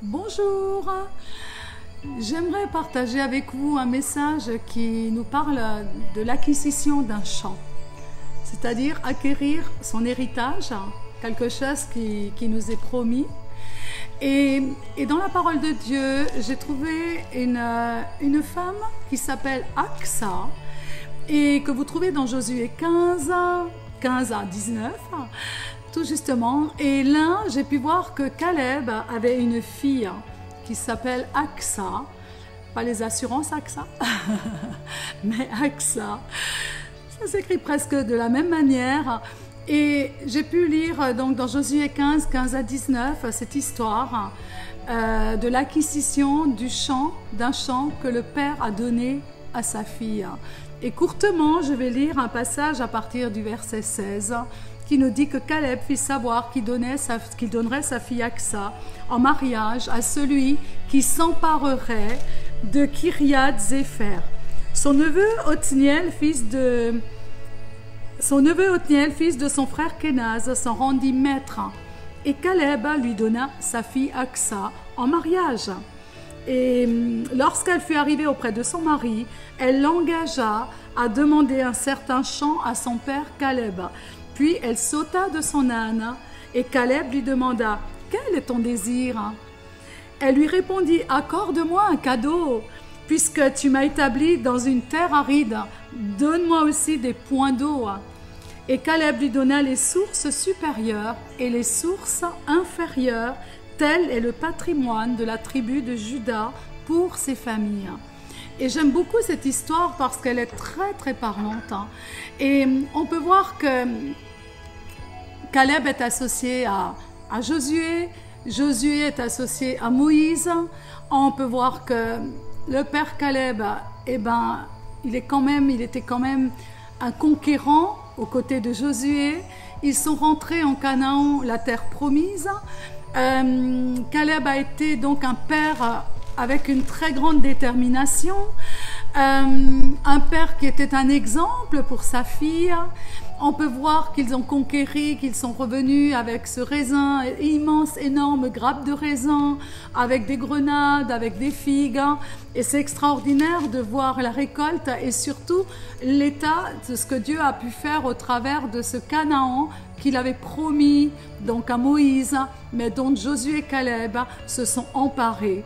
Bonjour, j'aimerais partager avec vous un message qui nous parle de l'acquisition d'un champ, c'est-à-dire acquérir son héritage, quelque chose qui nous est promis. Et dans la parole de Dieu, j'ai trouvé une femme qui s'appelle Aksa et que vous trouvez dans Josué 15 à 19. Tout justement, et là j'ai pu voir que Caleb avait une fille qui s'appelle Aksa, pas les assurances Aksa, mais Aksa, ça s'écrit presque de la même manière. Et j'ai pu lire donc dans Josué 15 à 19 cette histoire de l'acquisition d'un champ que le père a donné à sa fille. Et courtement, je vais lire un passage à partir du verset 16 qui nous dit que Caleb fit savoir qu'il donnerait sa fille Aksa en mariage à celui qui s'emparerait de Kiriath-Zépher. Son neveu Othniel, fils de son frère Kenaz, s'en rendit maître. Et Caleb lui donna sa fille Aksa en mariage. Et lorsqu'elle fut arrivée auprès de son mari, elle l'engagea à demander un certain champ à son père Caleb. Puis elle sauta de son âne et Caleb lui demanda « Quel est ton désir ?» Elle lui répondit « Accorde-moi un cadeau, puisque tu m'as établi dans une terre aride, donne-moi aussi des points d'eau. » Et Caleb lui donna les sources supérieures et les sources inférieures, tel est le patrimoine de la tribu de Juda pour ses familles. Et j'aime beaucoup cette histoire parce qu'elle est très très parlante. Et on peut voir que Caleb est associé à Josué, Josué est associé à Moïse. On peut voir que le père Caleb, il était quand même un conquérant aux côtés de Josué. Ils sont rentrés en Canaan, la terre promise. Caleb a été donc un père avec une très grande détermination, un père qui était un exemple pour sa fille. On peut voir qu'ils ont conquéri, qu'ils sont revenus avec ce raisin, immense, énorme grappe de raisin, avec des grenades, avec des figues. Et c'est extraordinaire de voir la récolte et surtout l'état de ce que Dieu a pu faire au travers de ce Canaan qu'il avait promis donc à Moïse, mais dont Josué et Caleb se sont emparés.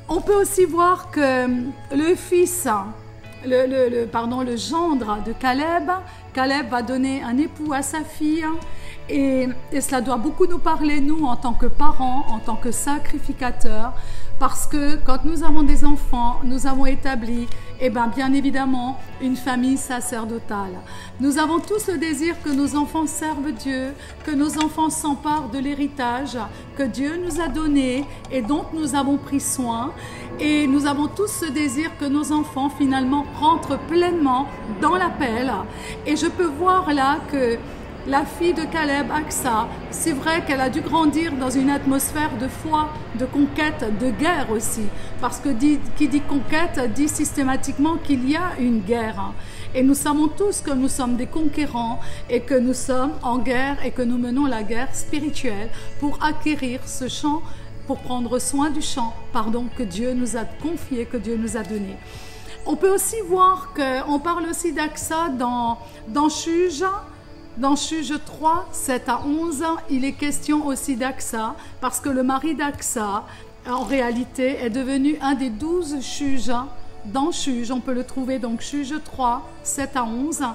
On peut aussi voir que le gendre de Caleb va donner un époux à sa fille et cela doit beaucoup nous parler, nous, en tant que parents, en tant que sacrificateurs, parce que quand nous avons des enfants, nous avons établi, bien évidemment, une famille sacerdotale. Nous avons tous le désir que nos enfants servent Dieu, que nos enfants s'emparent de l'héritage que Dieu nous a donné et dont nous avons pris soin. Et nous avons tous ce désir que nos enfants, finalement, rentrent pleinement dans l'appel. Et je peux voir là que la fille de Caleb, Aksa, c'est vrai qu'elle a dû grandir dans une atmosphère de foi, de conquête, de guerre aussi. Parce que qui dit conquête dit systématiquement qu'il y a une guerre. Et nous savons tous que nous sommes des conquérants et que nous sommes en guerre et que nous menons la guerre spirituelle pour acquérir ce champ, pour prendre soin du champ, que Dieu nous a confié, que Dieu nous a donné. On peut aussi voir qu'on parle aussi d'Aksa dans Juge. Dans Juge 3, 7 à 11, il est question aussi d'Aksa, parce que le mari d'Aksa, en réalité, est devenu un des 12 juges. Dans Juge, on peut le trouver, donc Juge 3, 7 à 11.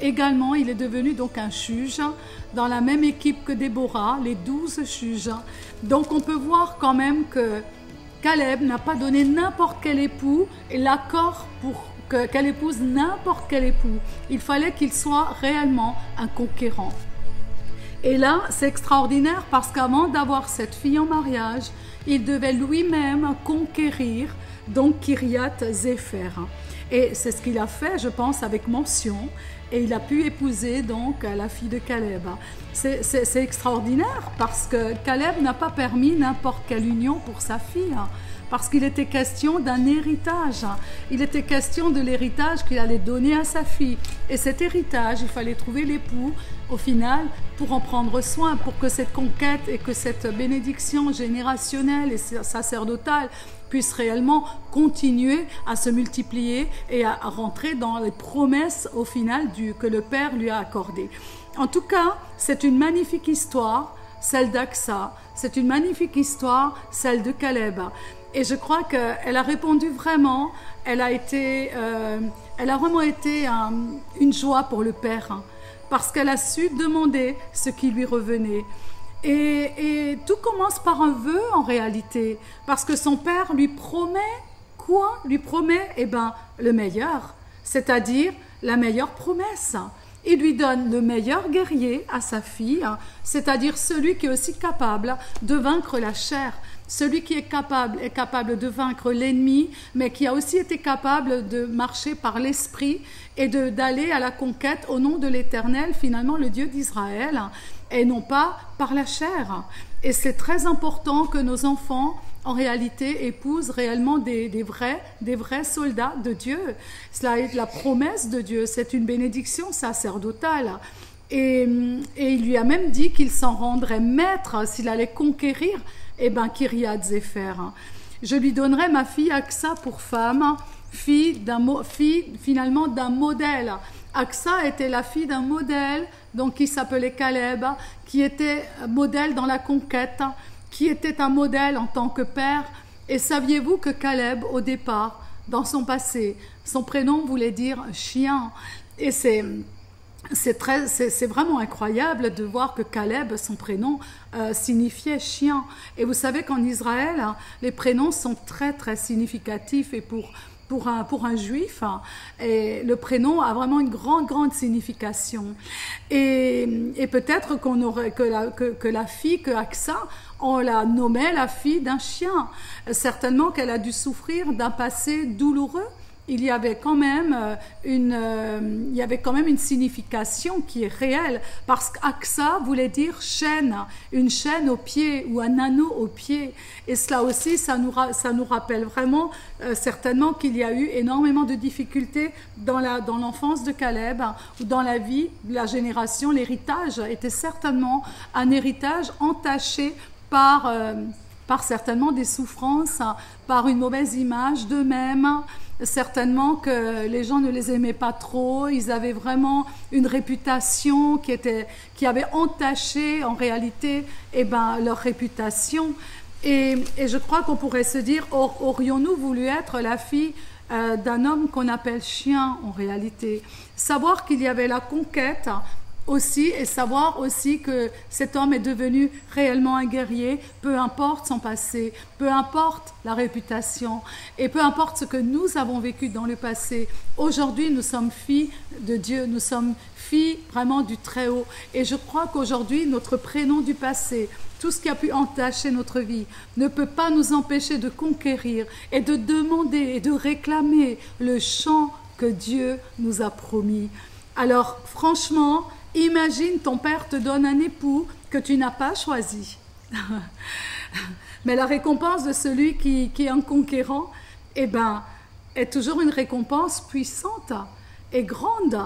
Également, il est devenu donc un juge dans la même équipe que Déborah, les 12 juges. Donc, on peut voir quand même que Caleb n'a pas donné n'importe quel époux et l'accord pour qu'elle épouse n'importe quel époux. Il fallait qu'il soit réellement un conquérant. Et là, c'est extraordinaire parce qu'avant d'avoir cette fille en mariage, il devait lui-même conquérir donc Kiriath-Zépher. Et c'est ce qu'il a fait, je pense, avec mention. Et il a pu épouser donc la fille de Caleb. C'est extraordinaire parce que Caleb n'a pas permis n'importe quelle union pour sa fille. Parce qu'il était question d'un héritage. Il était question de l'héritage qu'il allait donner à sa fille. Et cet héritage, il fallait trouver l'époux, au final, pour en prendre soin, pour que cette conquête et que cette bénédiction générationnelle et sacerdotale puisse réellement continuer à se multiplier et à rentrer dans les promesses, au final, que le Père lui a accordées. En tout cas, c'est une magnifique histoire, celle d'Aksa. C'est une magnifique histoire, celle de Caleb. Et je crois qu'elle a répondu vraiment, elle a vraiment été une joie pour le Père, parce qu'elle a su demander ce qui lui revenait. Et tout commence par un vœu en réalité, parce que son Père lui promet quoi? Lui promet le meilleur, c'est-à-dire la meilleure promesse. Il lui donne le meilleur guerrier à sa fille, c'est-à-dire celui qui est aussi capable de vaincre la chair. Celui qui est capable de vaincre l'ennemi, mais qui a aussi été capable de marcher par l'esprit et d'aller à la conquête au nom de l'Éternel, finalement le Dieu d'Israël, et non pas par la chair. Et c'est très important que nos enfants, en réalité, épousent réellement des vrais soldats de Dieu. Cela est la promesse de Dieu, c'est une bénédiction sacerdotale. Et il lui a même dit qu'il s'en rendrait maître s'il allait conquérir Kiriath Zépher. Je lui donnerai ma fille Aksa pour femme, fille finalement d'un modèle. Aksa était la fille d'un modèle, donc qui s'appelait Caleb, qui était modèle dans la conquête, qui était un modèle en tant que père. Et saviez-vous que Caleb, au départ, dans son passé, son prénom voulait dire chien. Et c'est vraiment incroyable de voir que Caleb, son prénom, signifiait chien. Et vous savez qu'en Israël, les prénoms sont très très significatifs et pour un juif, et le prénom a vraiment une grande signification. Et peut-être qu'on aurait que la fille, que Aksa, on la nommait la fille d'un chien. Certainement qu'elle a dû souffrir d'un passé douloureux. Il y avait quand même une signification qui est réelle, parce qu'Aksa voulait dire chaîne, une chaîne au pied ou un anneau au pied. Et cela aussi, ça nous rappelle vraiment certainement qu'il y a eu énormément de difficultés dans l'enfance de Caleb, ou dans la vie de la génération. L'héritage était certainement un héritage entaché par certainement des souffrances, par une mauvaise image d'eux-mêmes. Certainement que les gens ne les aimaient pas trop, ils avaient vraiment une réputation qui avait entaché en réalité leur réputation. Et je crois qu'on pourrait se dire, aurions-nous voulu être la fille d'un homme qu'on appelle chien en réalité? Savoir qu'il y avait la conquête aussi, et savoir aussi que cet homme est devenu réellement un guerrier, peu importe son passé, peu importe la réputation, et peu importe ce que nous avons vécu dans le passé. Aujourd'hui, nous sommes filles de Dieu, nous sommes filles vraiment du Très-Haut. Et je crois qu'aujourd'hui, notre prénom du passé, tout ce qui a pu entacher notre vie, ne peut pas nous empêcher de conquérir et de demander et de réclamer le champ que Dieu nous a promis. Alors, franchement, imagine ton père te donne un époux que tu n'as pas choisi. Mais la récompense de celui qui est un conquérant, est toujours une récompense puissante et grande.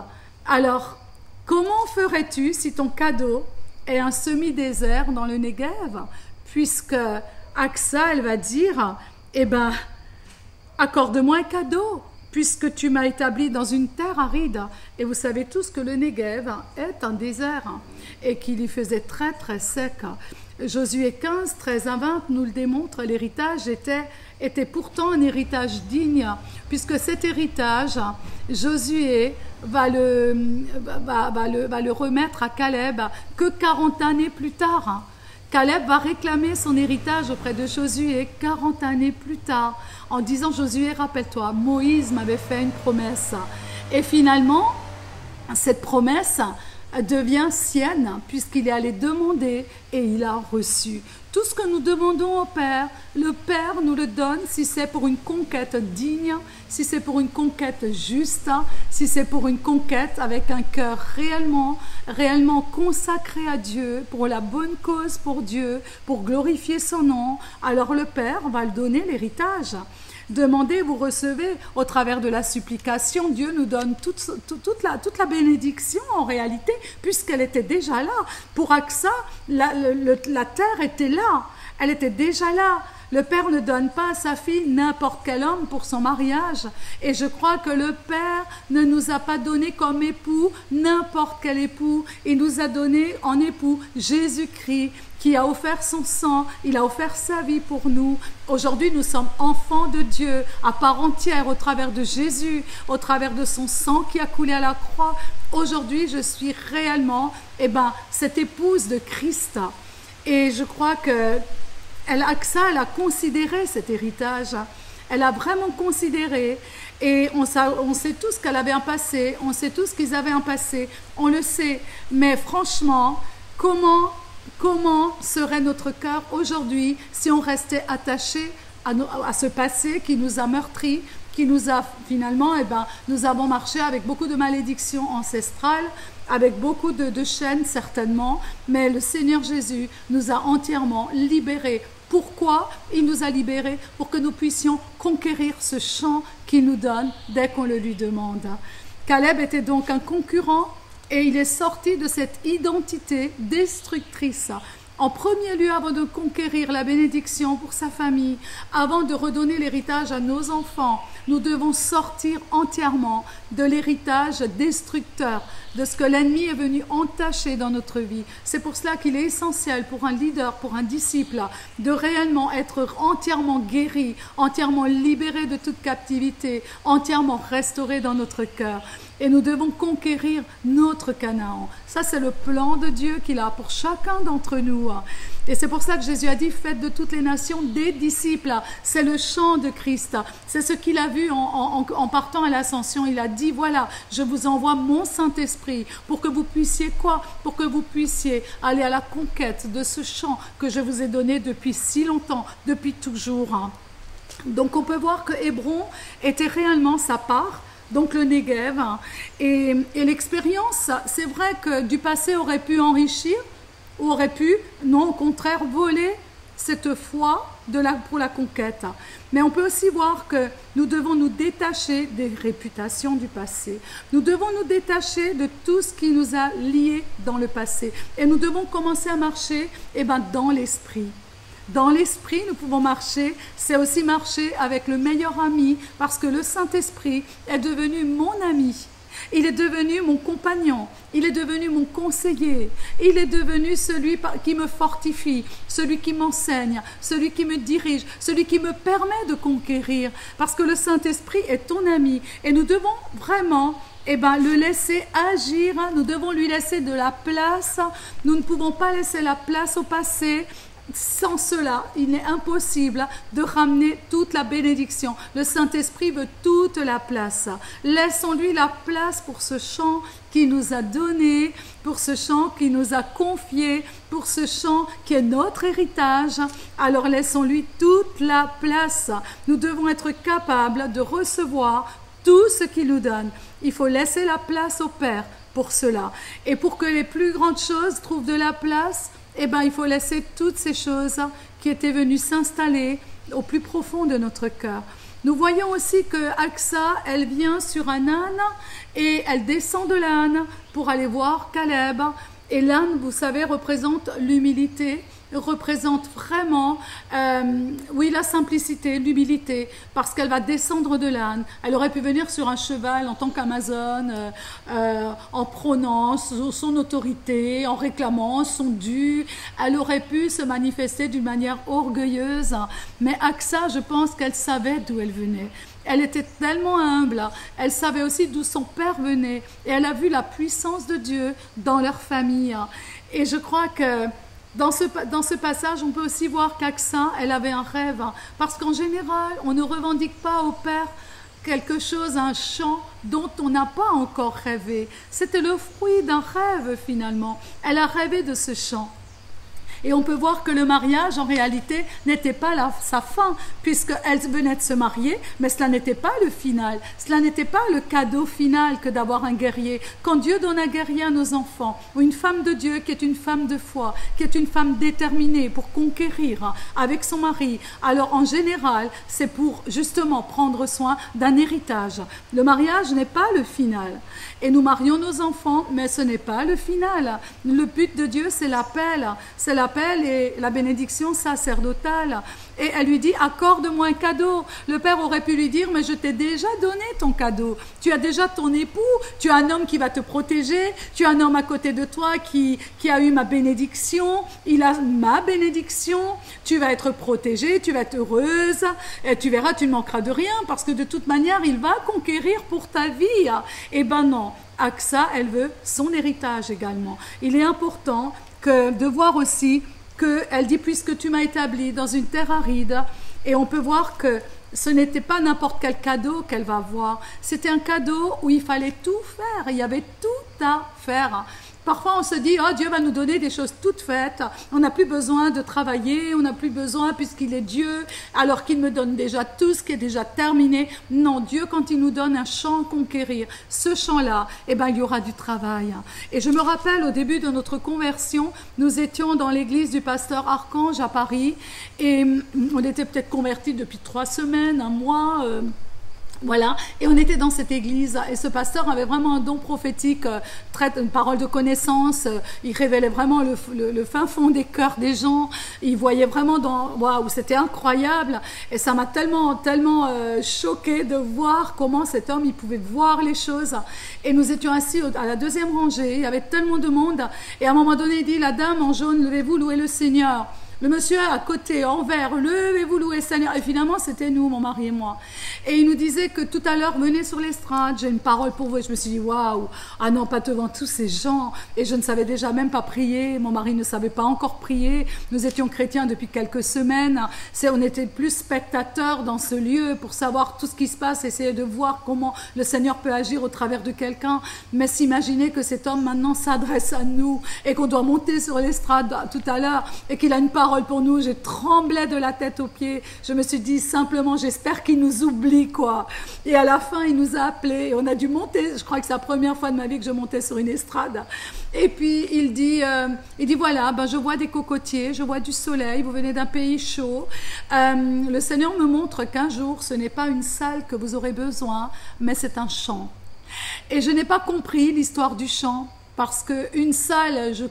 Alors, comment ferais-tu si ton cadeau est un semi-désert dans le Negev? Puisque Aksa, elle va dire, accorde-moi un cadeau, puisque tu m'as établi dans une terre aride. Et vous savez tous que le Negev est un désert et qu'il y faisait très très sec. Josué 15, 13 à 20 nous le démontre, l'héritage était pourtant un héritage digne, puisque cet héritage, Josué va le remettre à Caleb que 40 années plus tard. Caleb va réclamer son héritage auprès de Josué 40 années plus tard, en disant, Josué, rappelle-toi, Moïse m'avait fait une promesse. Et finalement, cette promesse, devient sienne, puisqu'il est allé demander et il a reçu. Tout ce que nous demandons au Père, le Père nous le donne si c'est pour une conquête digne, si c'est pour une conquête juste, si c'est pour une conquête avec un cœur réellement consacré à Dieu, pour la bonne cause pour Dieu, pour glorifier son nom. Alors le Père va le donner l'héritage. Demandez, vous recevez. Au travers de la supplication, Dieu nous donne toute la bénédiction en réalité, puisqu'elle était déjà là. Pour Aksa, la terre était là, elle était déjà là. Le Père ne donne pas à sa fille n'importe quel homme pour son mariage. Et je crois que le Père ne nous a pas donné comme époux n'importe quel époux. Il nous a donné en époux Jésus-Christ, qui a offert son sang, il a offert sa vie pour nous. Aujourd'hui, nous sommes enfants de Dieu, à part entière, au travers de Jésus, au travers de son sang qui a coulé à la croix. Aujourd'hui, je suis réellement, cette épouse de Christ. Et je crois que Aksa, elle a considéré cet héritage. Elle a vraiment considéré. Et on sait tous qu'elle avait un passé, on sait tous qu'ils avaient un passé, on le sait. Mais franchement, comment serait notre cœur aujourd'hui si on restait attaché à ce passé qui nous a meurtris, qui nous a finalement, nous avons marché avec beaucoup de malédictions ancestrales, avec beaucoup de chaînes certainement, mais le Seigneur Jésus nous a entièrement libérés. Pourquoi il nous a libérés? Pour que nous puissions conquérir ce champ qu'il nous donne dès qu'on le lui demande. Caleb était donc un concurrent et il est sorti de cette identité destructrice. En premier lieu, avant de conquérir la bénédiction pour sa famille, avant de redonner l'héritage à nos enfants, nous devons sortir entièrement de l'héritage destructeur, de ce que l'ennemi est venu entacher dans notre vie. C'est pour cela qu'il est essentiel pour un leader, pour un disciple, de réellement être entièrement guéri, entièrement libéré de toute captivité, entièrement restauré dans notre cœur. Et nous devons conquérir notre Canaan. Ça, c'est le plan de Dieu qu'il a pour chacun d'entre nous. Et c'est pour ça que Jésus a dit, faites de toutes les nations des disciples. C'est le chant de Christ. C'est ce qu'il a vu en partant à l'ascension. Il a dit, voilà, je vous envoie mon Saint-Esprit pour que vous puissiez quoi? Pour que vous puissiez aller à la conquête de ce chant que je vous ai donné depuis si longtemps, depuis toujours. Donc on peut voir que Hébron était réellement sa part, donc le Negev. Et l'expérience, c'est vrai que du passé aurait pu enrichir, ou aurait pu, non, au contraire, voler cette foi pour la conquête. Mais on peut aussi voir que nous devons nous détacher des réputations du passé. Nous devons nous détacher de tout ce qui nous a liés dans le passé. Et nous devons commencer à marcher dans l'esprit. Dans l'esprit, nous pouvons marcher, c'est aussi marcher avec le meilleur ami, parce que le Saint-Esprit est devenu mon ami. Il est devenu mon compagnon, il est devenu mon conseiller, il est devenu celui qui me fortifie, celui qui m'enseigne, celui qui me dirige, celui qui me permet de conquérir, parce que le Saint-Esprit est ton ami et nous devons vraiment le laisser agir, nous devons lui laisser de la place, nous ne pouvons pas laisser la place au passé. Sans cela, il est impossible de ramener toute la bénédiction. Le Saint-Esprit veut toute la place. Laissons-lui la place pour ce chant qu'il nous a donné, pour ce chant qu'il nous a confié, pour ce chant qui est notre héritage. Alors laissons-lui toute la place. Nous devons être capables de recevoir tout ce qu'il nous donne. Il faut laisser la place au Père pour cela. Et pour que les plus grandes choses trouvent de la place, il faut laisser toutes ces choses qui étaient venues s'installer au plus profond de notre cœur. Nous voyons aussi que Aksa, elle vient sur un âne et elle descend de l'âne pour aller voir Caleb. Et l'âne, vous savez, représente l'humilité, représente vraiment, la simplicité, l'humilité, parce qu'elle va descendre de l'âne. Elle aurait pu venir sur un cheval en tant qu'Amazone, en prônant son autorité, en réclamant son dû. Elle aurait pu se manifester d'une manière orgueilleuse, mais Aksa, je pense qu'elle savait d'où elle venait. Elle était tellement humble, elle savait aussi d'où son père venait, et elle a vu la puissance de Dieu dans leur famille. Et je crois que dans ce passage, on peut aussi voir qu'Aksa, elle avait un rêve, parce qu'en général, on ne revendique pas au père quelque chose, un chant dont on n'a pas encore rêvé. C'était le fruit d'un rêve finalement. Elle a rêvé de ce chant. Et on peut voir que le mariage, en réalité, n'était pas sa fin, puisqu'elle venait de se marier, mais cela n'était pas le final. Cela n'était pas le cadeau final que d'avoir un guerrier. Quand Dieu donne un guerrier à nos enfants, ou une femme de Dieu qui est une femme de foi, qui est une femme déterminée pour conquérir avec son mari, alors en général, c'est pour justement prendre soin d'un héritage. Le mariage n'est pas le final. Et nous marions nos enfants, mais ce n'est pas le final. Le but de Dieu, c'est l'appel. C'est l'appel et la bénédiction sacerdotale. Et elle lui dit, accorde-moi un cadeau. Le père aurait pu lui dire, mais je t'ai déjà donné ton cadeau. Tu as déjà ton époux, tu as un homme qui va te protéger, tu as un homme à côté de toi qui a eu ma bénédiction, il a ma bénédiction, tu vas être protégée, tu vas être heureuse, et tu verras, tu ne manqueras de rien, parce que de toute manière, il va conquérir pour ta vie. Eh ben non, Aksa, elle veut son héritage également. Il est important de voir aussi qu'elle dit, puisque tu m'as établi dans une terre aride, et on peut voir que ce n'était pas n'importe quel cadeau qu'elle va avoir, c'était un cadeau où il fallait tout faire, il y avait tout à faire. Parfois on se dit, oh, Dieu va nous donner des choses toutes faites, on n'a plus besoin de travailler, on n'a plus besoin puisqu'il est Dieu, alors qu'il me donne déjà tout ce qui est déjà terminé. Non, Dieu, quand il nous donne un champ à conquérir, ce champ-là, eh ben, il y aura du travail. Et je me rappelle, au début de notre conversion, nous étions dans l'église du pasteur Archange à Paris, et on était peut-être convertis depuis 3 semaines, un mois, voilà, et on était dans cette église et ce pasteur avait vraiment un don prophétique, une parole de connaissance, il révélait vraiment le fin fond des cœurs des gens, il voyait vraiment waouh, c'était incroyable et ça m'a tellement choqué de voir comment cet homme il pouvait voir les choses. Et nous étions assis à la 2e rangée, il y avait tellement de monde et à un moment donné il dit, la dame en jaune, levez-vous, louez le Seigneur. Le monsieur à côté, en vert, levez-vous, louez le Seigneur. Et finalement, c'était nous, mon mari et moi. Et il nous disait que tout à l'heure, venez sur l'estrade, j'ai une parole pour vous. Et je me suis dit, waouh, ah non, pas devant tous ces gens. Et je ne savais déjà même pas prier. Mon mari ne savait pas encore prier. Nous étions chrétiens depuis quelques semaines. On était plus spectateurs dans ce lieu pour savoir tout ce qui se passe, essayer de voir comment le Seigneur peut agir au travers de quelqu'un. Mais s'imaginer que cet homme maintenant s'adresse à nous et qu'on doit monter sur l'estrade tout à l'heure et qu'il a une parole pour nous, j'ai tremblé de la tête aux pieds. Je me suis dit simplement, j'espère qu'il nous oublie, quoi. Et à la fin, il nous a appelés et on a dû monter. Je crois que c'est la première fois de ma vie que je montais sur une estrade. Et puis, il dit voilà, ben, je vois des cocotiers, je vois du soleil, vous venez d'un pays chaud. Le Seigneur me montre qu'un jour, ce n'est pas une salle que vous aurez besoin, mais c'est un champ. Et je n'ai pas compris l'histoire du champ. Parce qu'une salle, je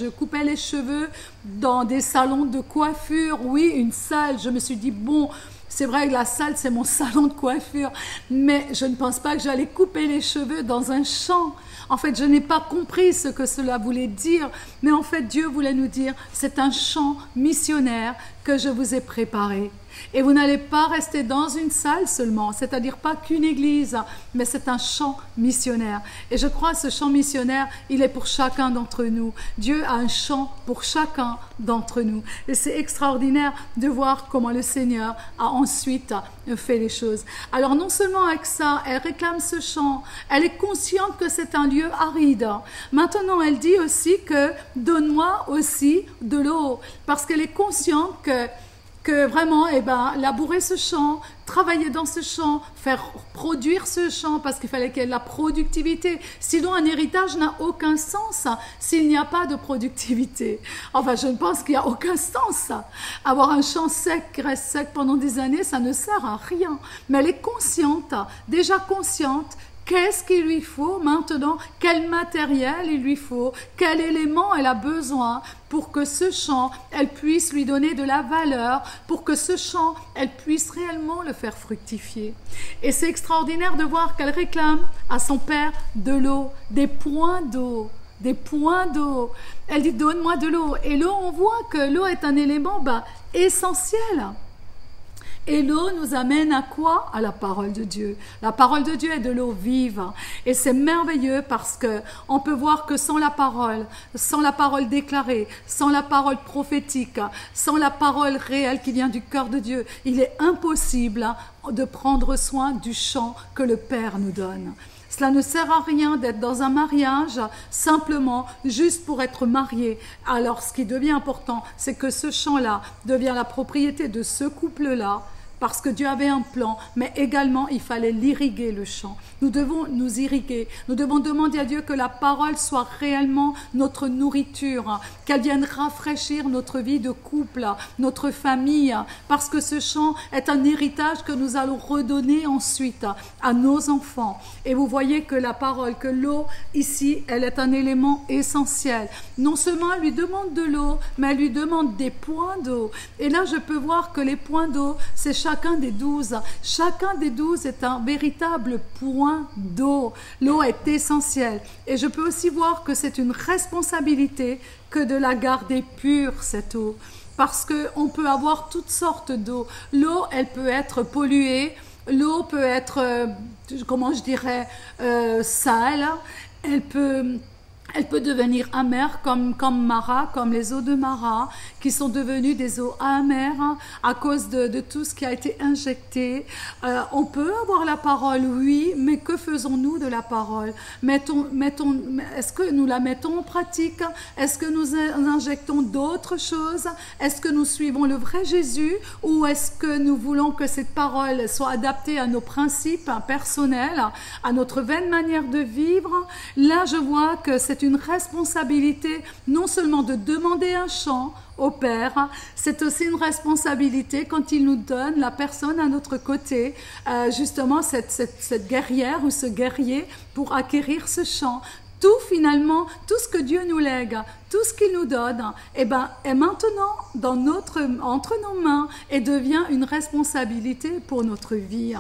coupais les cheveux dans des salons de coiffure. Oui, une salle, je me suis dit, bon, c'est vrai que la salle, c'est mon salon de coiffure. Mais je ne pense pas que j'allais couper les cheveux dans un champ. En fait, je n'ai pas compris ce que cela voulait dire. Mais en fait, Dieu voulait nous dire, c'est un champ missionnaire que je vous ai préparé. Et vous n'allez pas rester dans une salle seulement, c'est-à-dire pas qu'une église, mais c'est un champ missionnaire. Et je crois que ce champ missionnaire, il est pour chacun d'entre nous. Dieu a un champ pour chacun d'entre nous. Et c'est extraordinaire de voir comment le Seigneur a ensuite fait les choses. Alors non seulement avec ça, elle réclame ce champ, elle est consciente que c'est un lieu aride. Maintenant, elle dit aussi que donne-moi aussi de l'eau, parce qu'elle est consciente que vraiment, eh ben, labourer ce champ, travailler dans ce champ, faire produire ce champ, parce qu'il fallait qu'il y ait de la productivité. Sinon, un héritage n'a aucun sens s'il n'y a pas de productivité. Enfin, je pense qu'il n'y a aucun sens. Avoir un champ sec qui reste sec pendant des années, ça ne sert à rien. Mais elle est consciente, déjà consciente, qu'est-ce qu'il lui faut maintenant, quel matériel il lui faut, quel élément elle a besoin pour que ce champ, elle puisse lui donner de la valeur, pour que ce champ, elle puisse réellement le faire fructifier. Et c'est extraordinaire de voir qu'elle réclame à son père de l'eau, des points d'eau. Des points d'eau. Elle dit, donne-moi de l'eau. Et l'eau, on voit que l'eau est un élément essentiel. Et l'eau nous amène à quoi? À la parole de Dieu. La parole de Dieu est de l'eau vive. Et c'est merveilleux parce que on peut voir que sans la parole déclarée, sans la parole prophétique, sans la parole réelle qui vient du cœur de Dieu, il est impossible de prendre soin du champ que le Père nous donne. Cela ne sert à rien d'être dans un mariage simplement juste pour être marié. Alors ce qui devient important, c'est que ce champ-là devient la propriété de ce couple-là, parce que Dieu avait un plan, mais également il fallait l'irriguer, le champ. Nous devons nous irriguer, nous devons demander à Dieu que la parole soit réellement notre nourriture, qu'elle vienne rafraîchir notre vie de couple, notre famille, parce que ce champ est un héritage que nous allons redonner ensuite à nos enfants. Et vous voyez que la parole, que l'eau ici, elle est un élément essentiel. Non seulement elle lui demande de l'eau, mais elle lui demande des points d'eau. Et là, je peux voir que les points d'eau, c'est chacun des 12. Chacun des 12 est un véritable point d'eau. L'eau est essentielle. Et je peux aussi voir que c'est une responsabilité que de la garder pure, cette eau. Parce qu'on peut avoir toutes sortes d'eau. L'eau, elle peut être polluée. L'eau peut être, comment je dirais, sale. Elle peut devenir amère comme Mara, comme les eaux de Mara, qui sont devenues des eaux amères à cause de tout ce qui a été injecté. On peut avoir la parole, oui, mais que faisons-nous de la parole? Est-ce que nous la mettons en pratique? Est-ce que nous injectons d'autres choses? Est-ce que nous suivons le vrai Jésus? Ou est-ce que nous voulons que cette parole soit adaptée à nos principes personnels, à notre vaine manière de vivre? Là, je vois que c'est une responsabilité non seulement de demander un chant au Père, c'est aussi une responsabilité quand il nous donne la personne à notre côté, justement cette guerrière ou ce guerrier pour acquérir ce chant. Tout finalement, tout ce que Dieu nous lègue, tout ce qu'il nous donne, est maintenant entre nos mains et devient une responsabilité pour notre vie.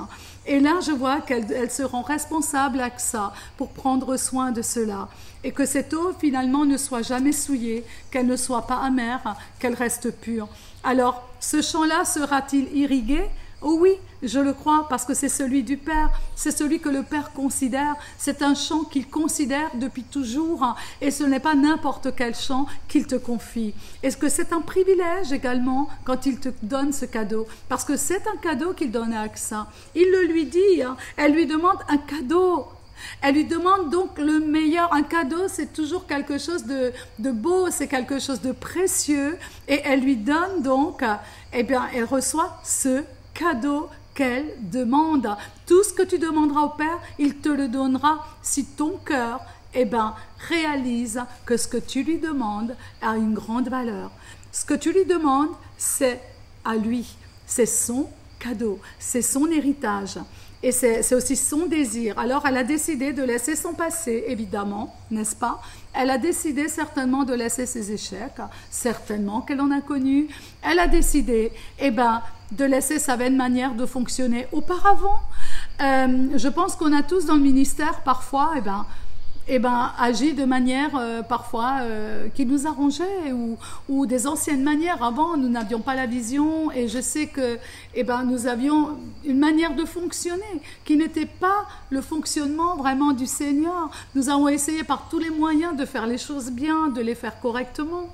Et là, je vois qu'elles seront responsables à ça pour prendre soin de cela. Et que cette eau, finalement, ne soit jamais souillée, qu'elle ne soit pas amère, qu'elle reste pure. Alors, ce champ-là sera-t-il irrigué? Oh oui, je le crois, parce que c'est celui du Père, c'est celui que le Père considère, c'est un champ qu'il considère depuis toujours, et ce n'est pas n'importe quel champ qu'il te confie. Est-ce que c'est un privilège également quand il te donne ce cadeau? Parce que c'est un cadeau qu'il donne à Aksa. Il le lui dit, elle lui demande un cadeau. Elle lui demande donc le meilleur. Un cadeau, c'est toujours quelque chose de beau, c'est quelque chose de précieux, et elle lui donne donc, elle reçoit ce cadeau qu'elle demande. Tout ce que tu demanderas au Père, il te le donnera si ton cœur réalise que ce que tu lui demandes a une grande valeur. Ce que tu lui demandes, c'est à lui, c'est son cadeau, c'est son héritage. Et c'est aussi son désir. Alors, elle a décidé de laisser son passé, évidemment, n'est-ce pas? Elle a décidé certainement de laisser ses échecs, certainement qu'elle en a connu. Elle a décidé, de laisser sa vaine manière de fonctionner auparavant. Je pense qu'on a tous dans le ministère, parfois, agi de manière parfois qui nous arrangeait ou des anciennes manières. Avant, nous n'avions pas la vision et je sais que nous avions une manière de fonctionner qui n'était pas le fonctionnement vraiment du Seigneur. Nous avons essayé par tous les moyens de faire les choses bien, de les faire correctement.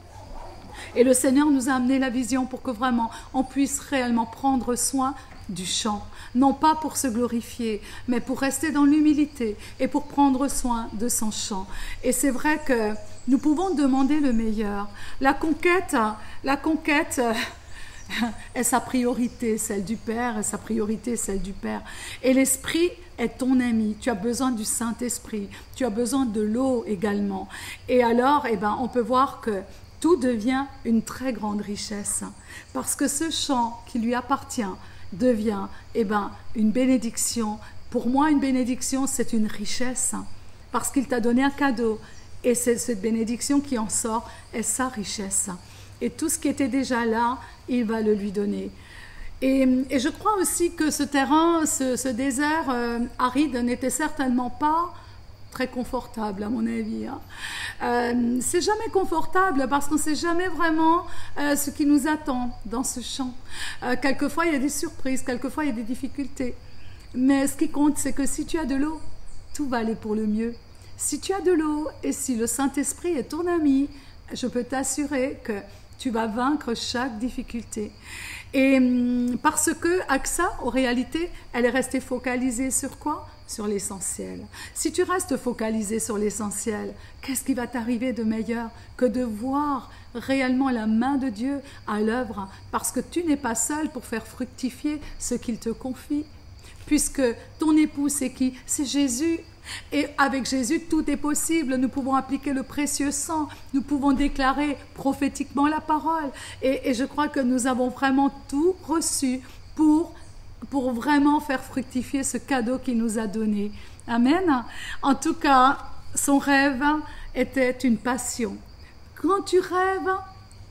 Et le Seigneur nous a amené la vision pour que vraiment on puisse réellement prendre soin du champ, non pas pour se glorifier, mais pour rester dans l'humilité et pour prendre soin de son champ. Et c'est vrai que nous pouvons demander le meilleur. La conquête est sa priorité, celle du Père, et sa priorité, celle du Père. Et l'Esprit est ton ami. Tu as besoin du Saint-Esprit, tu as besoin de l'eau également. Et alors, on peut voir que tout devient une très grande richesse, parce que ce champ qui lui appartient devient une bénédiction. Pour moi, une bénédiction, c'est une richesse, parce qu'il t'a donné un cadeau, et c'est cette bénédiction qui en sort est sa richesse. Et tout ce qui était déjà là, il va le lui donner. Et je crois aussi que ce terrain, ce désert aride n'était certainement pas très confortable à mon avis. C'est jamais confortable parce qu'on ne sait jamais vraiment ce qui nous attend dans ce champ. Quelquefois il y a des surprises, quelquefois il y a des difficultés. Mais ce qui compte, c'est que si tu as de l'eau, tout va aller pour le mieux. Si tu as de l'eau et si le Saint-Esprit est ton ami, je peux t'assurer que tu vas vaincre chaque difficulté. Et parce que Aksa, en réalité, elle est restée focalisée sur quoi? Sur l'essentiel. Si tu restes focalisé sur l'essentiel, qu'est-ce qui va t'arriver de meilleur que de voir réellement la main de Dieu à l'œuvre? Parce que tu n'es pas seul pour faire fructifier ce qu'il te confie. Puisque ton époux, c'est qui? C'est Jésus. Et avec Jésus, tout est possible. Nous pouvons appliquer le précieux sang. Nous pouvons déclarer prophétiquement la parole. Et je crois que nous avons vraiment tout reçu pour vraiment faire fructifier ce cadeau qu'il nous a donné. Amen. En tout cas, son rêve était une passion. Quand tu rêves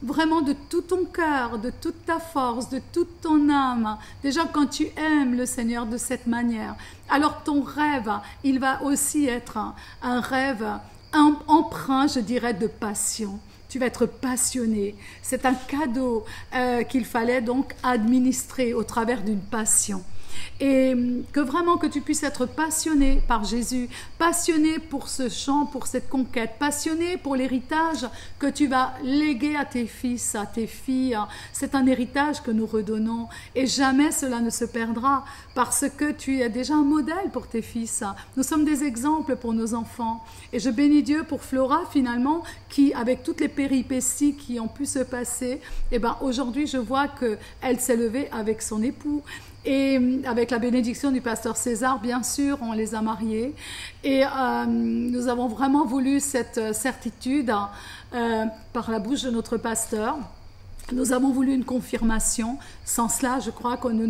vraiment de tout ton cœur, de toute ta force, de toute ton âme, déjà quand tu aimes le Seigneur de cette manière, alors ton rêve, il va aussi être un rêve empreint, je dirais, de passion. Tu vas être passionné. C'est un cadeau qu'il fallait donc administrer au travers d'une passion. Et que vraiment que tu puisses être passionné par Jésus, passionné pour ce chant, pour cette conquête, passionné pour l'héritage que tu vas léguer à tes fils, à tes filles. C'est un héritage que nous redonnons et jamais cela ne se perdra parce que tu es déjà un modèle pour tes fils. Nous sommes des exemples pour nos enfants et je bénis Dieu pour Flora finalement qui, avec toutes les péripéties qui ont pu se passer, eh ben, aujourd'hui je vois qu'elle s'est levée avec son époux. Et avec la bénédiction du pasteur César, bien sûr, on les a mariés. Et nous avons vraiment voulu cette certitude par la bouche de notre pasteur. Nous avons voulu une confirmation. Sans cela, je crois que nous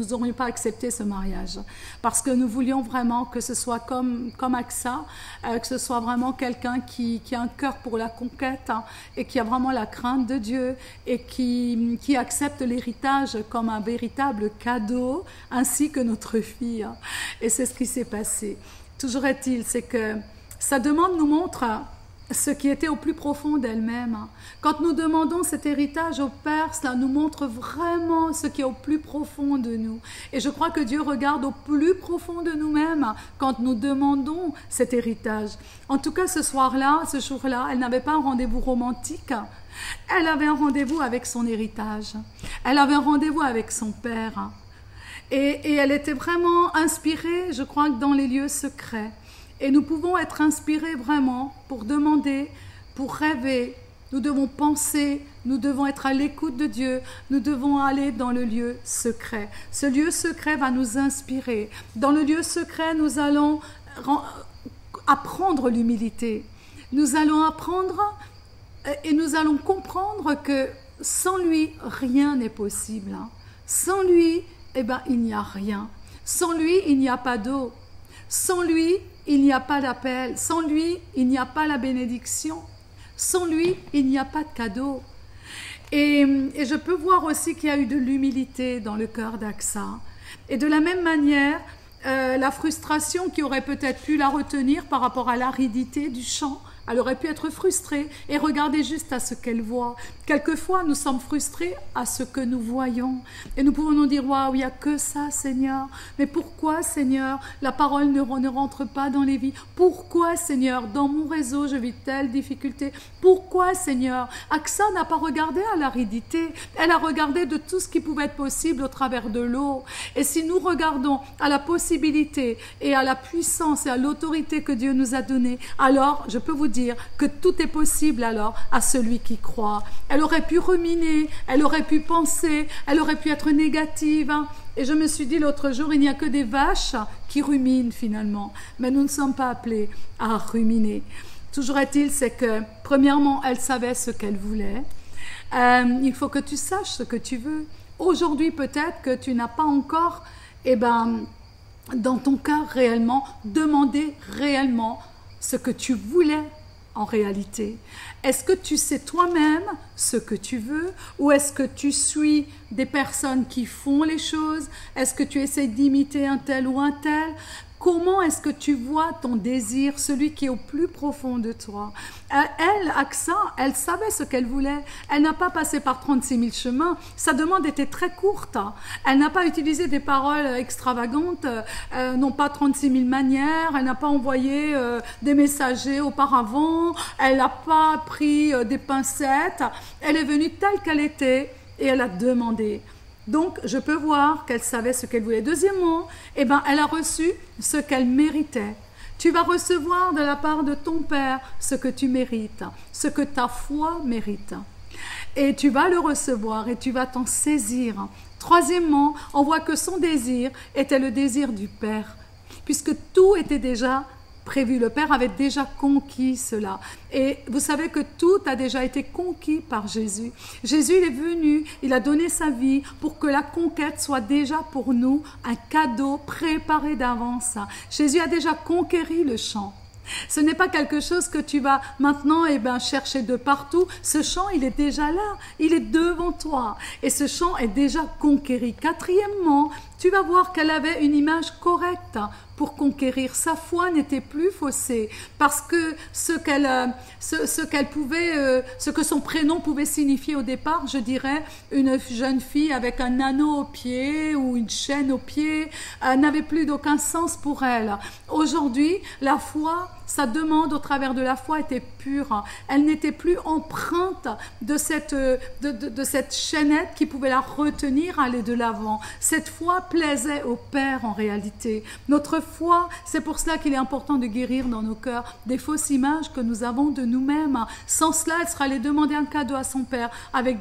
n'aurions pas accepté ce mariage. Parce que nous voulions vraiment que ce soit comme Aksa, que ce soit vraiment quelqu'un qui a un cœur pour la conquête et qui a vraiment la crainte de Dieu et qui accepte l'héritage comme un véritable cadeau, ainsi que notre fille. Et c'est ce qui s'est passé. Toujours est-il, c'est que sa demande nous montre ce qui était au plus profond d'elle-même. Quand nous demandons cet héritage au Père, cela nous montre vraiment ce qui est au plus profond de nous. Et je crois que Dieu regarde au plus profond de nous-mêmes quand nous demandons cet héritage. En tout cas, ce soir-là, ce jour-là, elle n'avait pas un rendez-vous romantique. Elle avait un rendez-vous avec son héritage. Elle avait un rendez-vous avec son Père. Et elle était vraiment inspirée, je crois, dans les lieux secrets. Et nous pouvons être inspirés vraiment pour demander, pour rêver. Nous devons penser, nous devons être à l'écoute de Dieu. Nous devons aller dans le lieu secret. Ce lieu secret va nous inspirer. Dans le lieu secret, nous allons apprendre l'humilité. Nous allons apprendre et nous allons comprendre que sans lui, rien n'est possible. Sans lui, eh ben, il n'y a rien. Sans lui, il n'y a pas d'eau. Sans lui, il n'y a pas d'appel. Sans lui, il n'y a pas la bénédiction. Sans lui, il n'y a pas de cadeau. Et je peux voir aussi qu'il y a eu de l'humilité dans le cœur d'Aksa. Et de la même manière, la frustration qui aurait peut-être pu la retenir par rapport à l'aridité du chant, elle aurait pu être frustrée et regarder juste à ce qu'elle voit. Quelquefois, nous sommes frustrés à ce que nous voyons. Et nous pouvons nous dire, waouh, il n'y a que ça, Seigneur. Mais pourquoi, Seigneur, la parole ne rentre pas dans les vies? Pourquoi, Seigneur, dans mon réseau, je vis telle difficulté? Pourquoi, Seigneur? Aksa n'a pas regardé à l'aridité. Elle a regardé de tout ce qui pouvait être possible au travers de l'eau. Et si nous regardons à la possibilité et à la puissance et à l'autorité que Dieu nous a donnée, alors, je peux vous dire que tout est possible alors à celui qui croit. Elle aurait pu ruminer, elle aurait pu penser, elle aurait pu être négative. Et je me suis dit l'autre jour, il n'y a que des vaches qui ruminent finalement. Mais nous ne sommes pas appelés à ruminer. Toujours est-il, c'est que premièrement, elle savait ce qu'elle voulait. Il faut que tu saches ce que tu veux. Aujourd'hui, peut-être que tu n'as pas encore, dans ton cœur réellement, demandé réellement ce que tu voulais en réalité. Est-ce que tu sais toi-même ce que tu veux ou est-ce que tu suis des personnes qui font les choses? Est-ce que tu essaies d'imiter un tel ou un tel? Comment est-ce que tu vois ton désir, celui qui est au plus profond de toi? Elle, Aksa, elle savait ce qu'elle voulait. Elle n'a pas passé par 36 000 chemins. Sa demande était très courte. Elle n'a pas utilisé des paroles extravagantes, non pas 36 000 manières. Elle n'a pas envoyé des messagers auparavant. Elle n'a pas pris des pincettes. Elle est venue telle qu'elle était et elle a demandé. Donc, je peux voir qu'elle savait ce qu'elle voulait. Deuxièmement, elle a reçu ce qu'elle méritait. Tu vas recevoir de la part de ton Père ce que tu mérites, ce que ta foi mérite. Et tu vas le recevoir et tu vas t'en saisir. Troisièmement, on voit que son désir était le désir du Père, puisque tout était déjà prévu. Le Père avait déjà conquis cela. Et vous savez que tout a déjà été conquis par Jésus. Jésus, il est venu, il a donné sa vie pour que la conquête soit déjà pour nous un cadeau préparé d'avance. Jésus a déjà conquéri le champ. Ce n'est pas quelque chose que tu vas maintenant chercher de partout. Ce champ, il est déjà là. Il est devant toi. Et ce champ est déjà conquéri. Quatrièmement, tu vas voir qu'elle avait une image correcte pour conquérir. Sa foi n'était plus faussée parce que ce que son prénom pouvait signifier au départ, je dirais, une jeune fille avec un anneau au pied ou une chaîne au pied, n'avait plus d'aucun sens pour elle. Aujourd'hui, la foi, sa demande au travers de la foi était pure. Elle n'était plus empreinte de cette chaînette qui pouvait la retenir à aller de l'avant. Cette foi plaisait au Père en réalité. Notre foi, c'est pour cela qu'il est important de guérir dans nos cœurs des fausses images que nous avons de nous-mêmes. Sans cela, elle sera allée demander un cadeau à son Père avec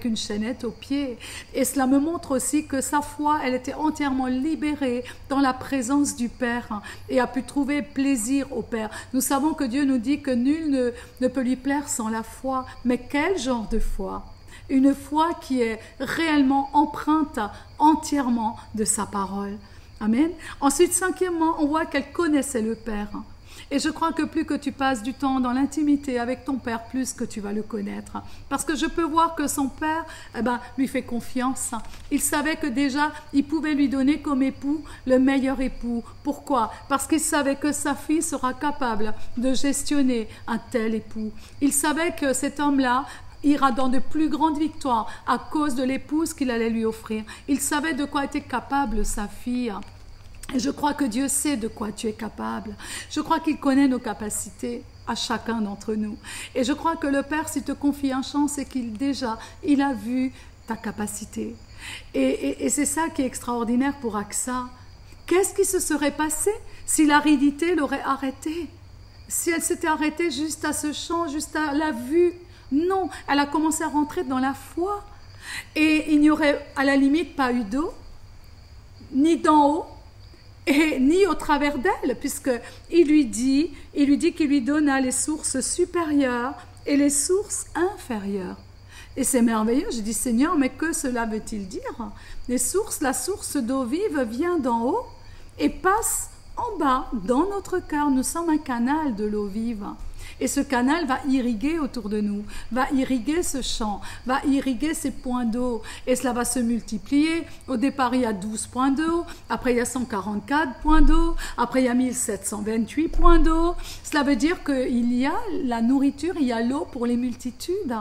une chaînette au pied. Et cela me montre aussi que sa foi, elle était entièrement libérée dans la présence du Père et a pu trouver plaisir au Père. Nous savons que Dieu nous dit que nul ne peut lui plaire sans la foi. Mais quel genre de foi? Une foi qui est réellement empreinte entièrement de sa parole. Amen. Ensuite, cinquièmement, on voit qu'elle connaissait le Père. Et je crois que plus que tu passes du temps dans l'intimité avec ton Père, plus que tu vas le connaître. Parce que je peux voir que son Père lui fait confiance. Il savait que déjà, il pouvait lui donner comme époux le meilleur époux. Pourquoi? Parce qu'il savait que sa fille sera capable de gestionner un tel époux. Il savait que cet homme-là ira dans de plus grandes victoires à cause de l'épouse qu'il allait lui offrir. Il savait de quoi était capable sa fille. Et je crois que Dieu sait de quoi tu es capable. Je crois qu'il connaît nos capacités à chacun d'entre nous. Et je crois que le Père, s'il te confie un champ, c'est il a vu ta capacité. Et c'est ça qui est extraordinaire pour Aksa. Qu'est-ce qui se serait passé si l'aridité l'aurait arrêtée? Si elle s'était arrêtée juste à ce champ, juste à la vue? Non, elle a commencé à rentrer dans la foi. Et il n'y aurait à la limite pas eu d'eau, ni d'en haut, et ni au travers d'elle, puisqu'il lui dit qu'il lui donna les sources supérieures et les sources inférieures. Et c'est merveilleux, je dis Seigneur, mais que cela veut-il dire? La source d'eau vive vient d'en haut et passe en bas dans notre cœur. Nous sommes un canal de l'eau vive. Et ce canal va irriguer autour de nous, va irriguer ce champ, va irriguer ces points d'eau. Et cela va se multiplier. Au départ, il y a 12 points d'eau. Après, il y a 144 points d'eau. Après, il y a 1728 points d'eau. Cela veut dire qu'il y a la nourriture, il y a l'eau pour les multitudes.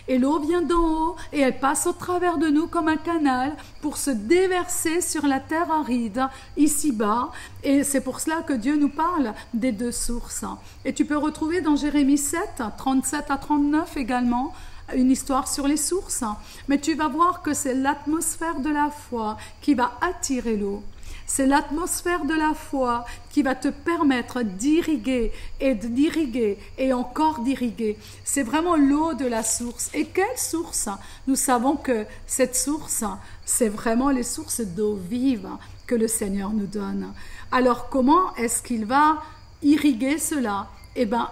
Et l'eau vient d'en haut et elle passe au travers de nous comme un canal pour se déverser sur la terre aride, ici-bas. Et c'est pour cela que Dieu nous parle des deux sources. Et tu peux retrouver dans Jérémie 7, 37 à 39 également, une histoire sur les sources. Mais tu vas voir que c'est l'atmosphère de la foi qui va attirer l'eau. C'est l'atmosphère de la foi qui va te permettre d'irriguer et encore d'irriguer. C'est vraiment l'eau de la source. Et quelle source? Nous savons que cette source, c'est vraiment les sources d'eau vive que le Seigneur nous donne. Alors comment est-ce qu'il va irriguer cela?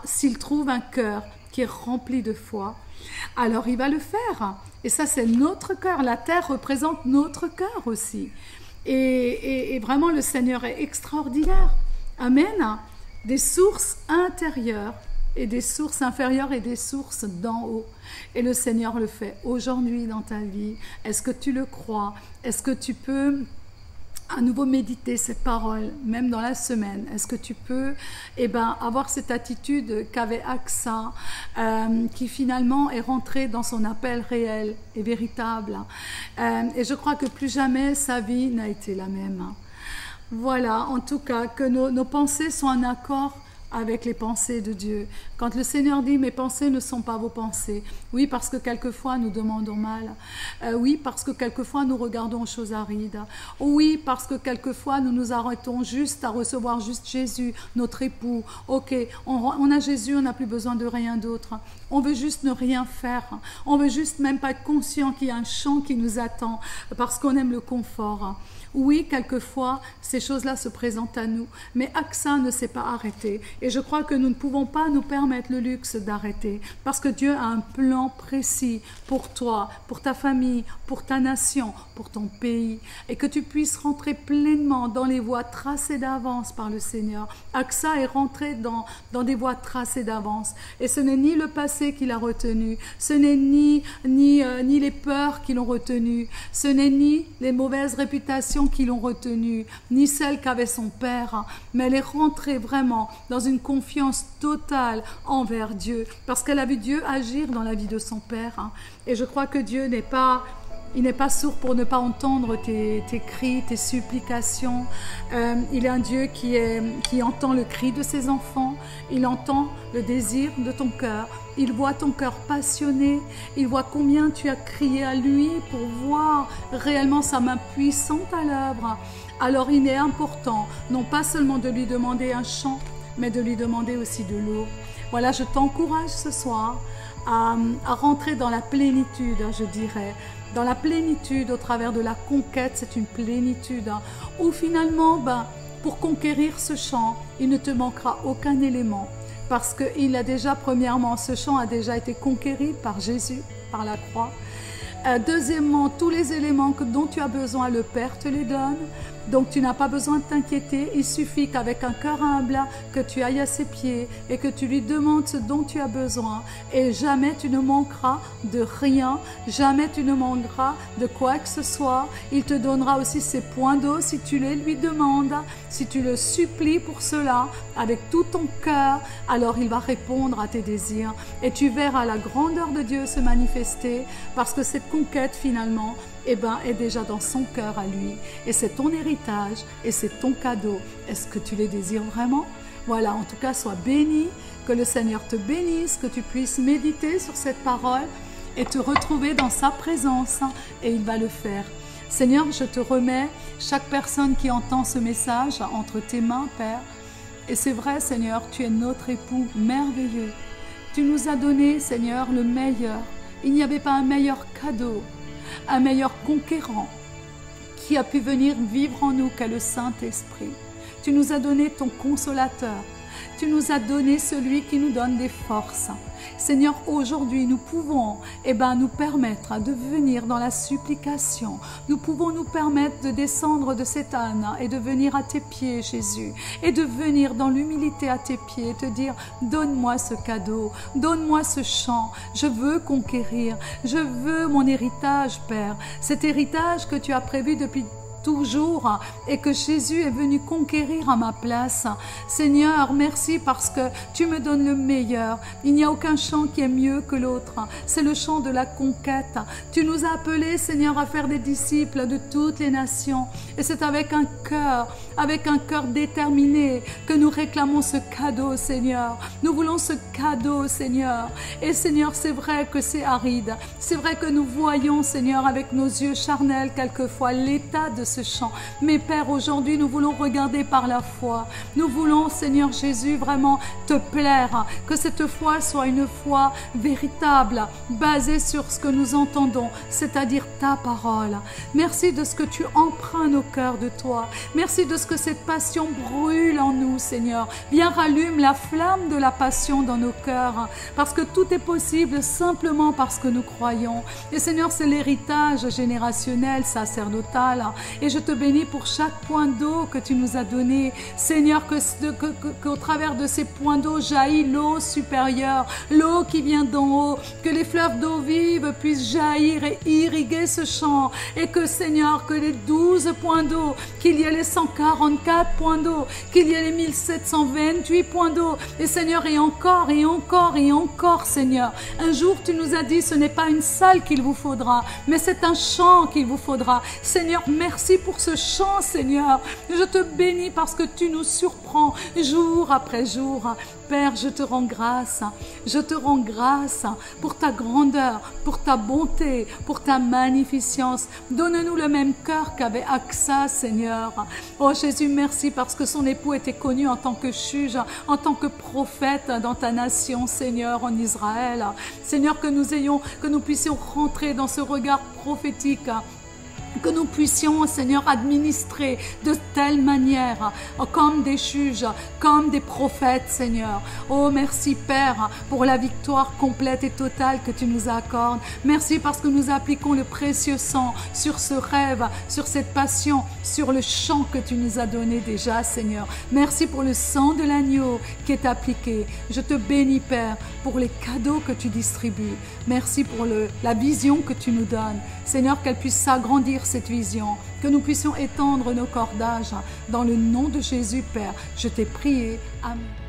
S'il trouve un cœur qui est rempli de foi, alors il va le faire. Et ça, c'est notre cœur. La terre représente notre cœur aussi. Et vraiment, le Seigneur est extraordinaire. Amen. Des sources intérieures et des sources inférieures et des sources d'en haut. Et le Seigneur le fait aujourd'hui dans ta vie. Est-ce que tu le crois? Est-ce que tu peux à nouveau méditer cette parole, même dans la semaine. Est-ce que tu peux avoir cette attitude qu'avait Aksa, qui finalement est rentrée dans son appel réel et véritable. Et je crois que plus jamais sa vie n'a été la même. Voilà, en tout cas, que nos pensées soient en accord avec les pensées de Dieu. Quand le Seigneur dit « mes pensées ne sont pas vos pensées », oui, parce que quelquefois nous demandons mal, oui, parce que quelquefois nous regardons aux choses arides, oui, parce que quelquefois nous nous arrêtons juste à recevoir juste Jésus, notre époux. Ok, on a Jésus, on n'a plus besoin de rien d'autre. On veut juste ne rien faire. On veut juste même pas être conscient qu'il y a un champ qui nous attend parce qu'on aime le confort. Oui, quelquefois, ces choses-là se présentent à nous, mais Aksa ne s'est pas arrêté. Et je crois que nous ne pouvons pas nous permettre le luxe d'arrêter, parce que Dieu a un plan précis pour toi, pour ta famille, pour ta nation, pour ton pays, et que tu puisses rentrer pleinement dans les voies tracées d'avance par le Seigneur. Aksa est rentré dans des voies tracées d'avance, et ce n'est ni le passé qui l'a retenu, ce n'est ni les peurs qui l'ont retenu, ce n'est ni les mauvaises réputations qui l'ont retenue, ni celle qu'avait son père, mais elle est rentrée vraiment dans une confiance totale envers Dieu, parce qu'elle a vu Dieu agir dans la vie de son père. Et je crois que Dieu n'est pas sourd pour ne pas entendre tes cris, tes supplications. Il est un Dieu qui entend le cri de ses enfants, il entend le désir de ton cœur, il voit ton cœur passionné, il voit combien tu as crié à lui pour voir réellement sa main puissante à l'œuvre. Alors il est important, non pas seulement de lui demander un chant, mais de lui demander aussi de l'eau. Voilà, je t'encourage ce soir à rentrer dans la plénitude, je dirais, dans la plénitude au travers de la conquête. C'est une plénitude où finalement, pour conquérir ce champ, il ne te manquera aucun élément, parce que premièrement, ce champ a déjà été conquéri par Jésus, par la croix. Deuxièmement, tous les éléments dont tu as besoin, le Père te les donne. Donc tu n'as pas besoin de t'inquiéter, il suffit qu'avec un cœur humble, que tu ailles à ses pieds et que tu lui demandes ce dont tu as besoin. Et jamais tu ne manqueras de rien, jamais tu ne manqueras de quoi que ce soit. Il te donnera aussi ses points d'eau si tu les lui demandes, si tu le supplies pour cela, avec tout ton cœur, alors il va répondre à tes désirs. Et tu verras la grandeur de Dieu se manifester, parce que cette conquête finalement, est déjà dans son cœur à lui. Et c'est ton héritage et c'est ton cadeau. Est-ce que tu les désires vraiment? Voilà, en tout cas, sois béni, que le Seigneur te bénisse, que tu puisses méditer sur cette parole et te retrouver dans sa présence, et il va le faire. Seigneur, je te remets chaque personne qui entend ce message entre tes mains, Père. Et c'est vrai, Seigneur, tu es notre époux merveilleux. Tu nous as donné, Seigneur, le meilleur. Il n'y avait pas un meilleur cadeau, un meilleur conquérant qui a pu venir vivre en nous que le Saint-Esprit. Tu nous as donné ton consolateur. Tu nous as donné celui qui nous donne des forces. Seigneur, aujourd'hui, nous pouvons nous permettre de venir dans la supplication. Nous pouvons nous permettre de descendre de cet âne et de venir à tes pieds, Jésus, et de venir dans l'humilité à tes pieds et te dire, donne-moi ce cadeau, donne-moi ce chant, je veux conquérir, je veux mon héritage, Père, cet héritage que tu as prévu depuis toujours et que Jésus est venu conquérir à ma place. Seigneur, merci parce que tu me donnes le meilleur. Il n'y a aucun chant qui est mieux que l'autre. C'est le chant de la conquête. Tu nous as appelés, Seigneur, à faire des disciples de toutes les nations. Et c'est avec un cœur déterminé que nous réclamons ce cadeau, Seigneur. Nous voulons ce cadeau, Seigneur. Et Seigneur, c'est vrai que c'est aride. C'est vrai que nous voyons, Seigneur, avec nos yeux charnels quelquefois l'état de ce chant. Mais Père, aujourd'hui, nous voulons regarder par la foi. Nous voulons, Seigneur Jésus, vraiment te plaire. Que cette foi soit une foi véritable, basée sur ce que nous entendons, c'est-à-dire ta parole. Merci de ce que tu empruntes au cœur de toi. Merci de ce que cette passion brûle en nous, Seigneur. Viens, rallume la flamme de la passion dans nos cœurs, parce que tout est possible simplement parce que nous croyons. Et Seigneur, c'est l'héritage générationnel, sacerdotal. Et je te bénis pour chaque point d'eau que tu nous as donné. Seigneur, qu'au travers de ces points d'eau jaillit l'eau supérieure, l'eau qui vient d'en haut, que les fleuves d'eau vive puissent jaillir et irriguer ce champ. Et que, Seigneur, que les 12 points d'eau, qu'il y ait les 144 points d'eau, qu'il y ait les 1728 points d'eau. Et Seigneur, et encore, et encore, et encore, Seigneur. Un jour, tu nous as dit, ce n'est pas une salle qu'il vous faudra, mais c'est un champ qu'il vous faudra. Seigneur, merci pour ce champ, Seigneur. Je te bénis parce que tu nous surprends jour après jour. Père, je te rends grâce. Je te rends grâce pour ta grandeur, pour ta bonté, pour ta magnificence. Donne-nous le même cœur qu'avait Aksa, Seigneur. Oh Jésus, merci parce que son époux était connu en tant que juge, en tant que prophète dans ta nation, Seigneur, en Israël. Seigneur, que nous puissions rentrer dans ce regard prophétique, que nous puissions, Seigneur, administrer de telle manière, comme des juges, comme des prophètes, Seigneur. Oh, merci, Père, pour la victoire complète et totale que tu nous accordes. Merci parce que nous appliquons le précieux sang sur ce rêve, sur cette passion, sur le chant que tu nous as donné déjà, Seigneur. Merci pour le sang de l'agneau qui est appliqué. Je te bénis, Père, pour les cadeaux que tu distribues. Merci pour la vision que tu nous donnes. Seigneur, qu'elle puisse s'agrandir cette vision, que nous puissions étendre nos cordages. Dans le nom de Jésus, Père, je t'ai prié. Amen.